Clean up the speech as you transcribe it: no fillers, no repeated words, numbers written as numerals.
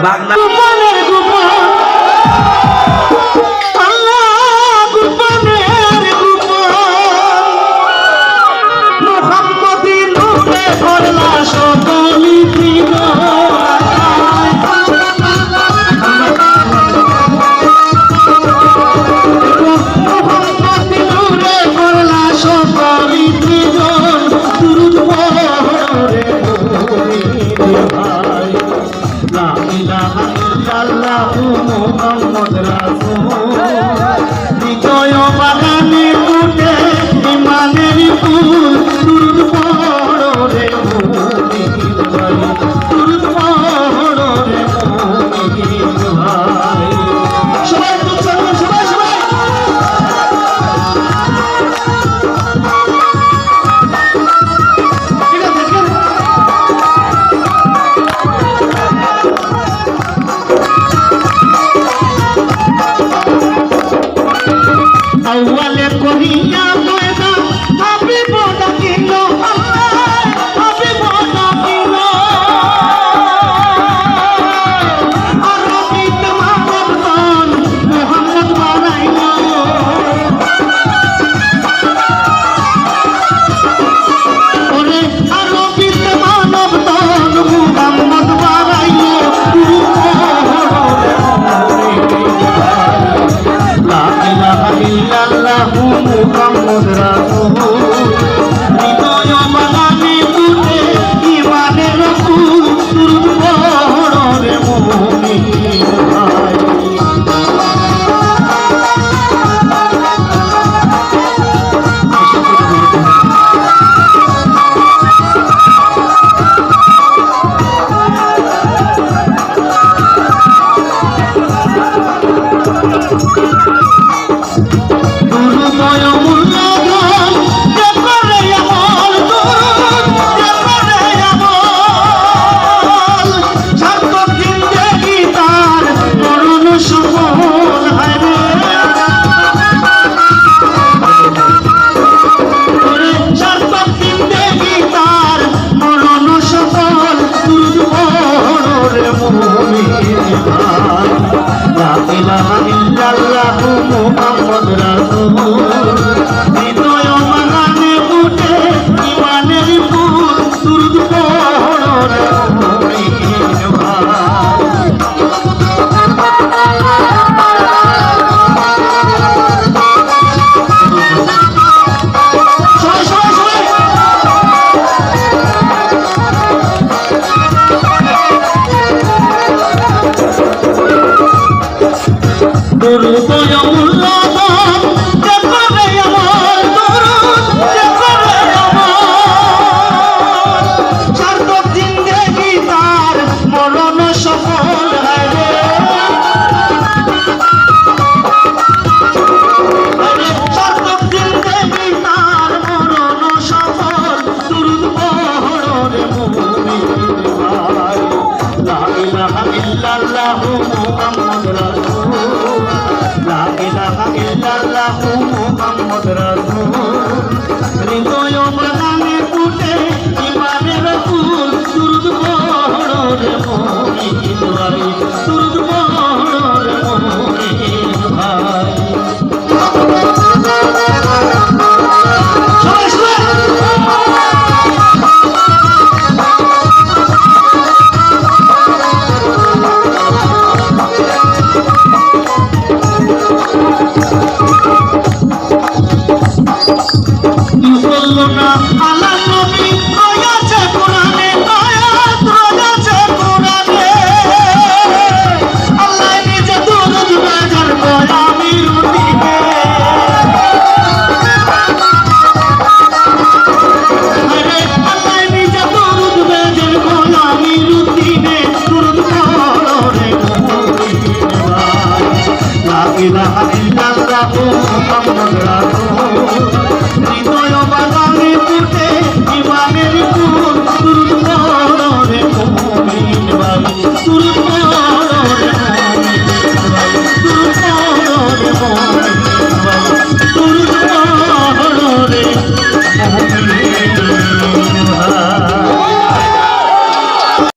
বাংলা মোহাম্মদ রাসূল বিজয় বাগানে ফুটে ইমানের ফুল দুরূদ পড়ো রে মুমিন ভাই দুরূদ পড়ো রে মুমিন ভাই সবাই তো সবাই সবাই awale koriya moeda happy boda kilo happy boda kilo arabit mahabban muhammad banailo ore arabit mahabban muhammad banailo ইল্লাল্লাহু মুহাম্মদ রাসূল হৃদয় বাগানে ফুটে ইমানের ফুল দুরূদ পড়ো রে মুমিন ভাই ইল্লাল্লাহু মুহাম্মদ রাসূল হৃদয় বাগানে ফুটে ইমানের ফুল দুরূদ পড়ো রে মুমিন ভাই দুরূদ মুল্লাদান দেখরে আমার দুরূদ দেখরে আমার সার্থক জিন্দেগি তার মরণ সফল হয় রে সার্থক জিন্দেগি তার মরণ সফল দুরূদ পড়ো রে মুমিন ভাই লা ইলাহা ইল্লাল্লাহু মুহাম্মদ রাসূল লা ইলাহা ইল্লাল্লাহু মুহাম্মদ রাসূল হৃদয় বাগানে ফুটে ইমানের ফুল দুরূদ পড়ো রে মুমিন ভাই দুরূদ পড়ো রে মুমিন ভাই আল্লাহ নবী রয়েছে কোরআনে আয়াত রয়েছে কোরআনে আল্লাহ নিজে দুরূদ বেজার গোলামির দিনে আরে আল্লাহ নিজে দুরূদ বেজার গোলামির দিনে দুরূদ পড়ো রে মুমিন ভাই লা ইলাহা ইল্লাল্লাহু মুহাম্মদ রাসূল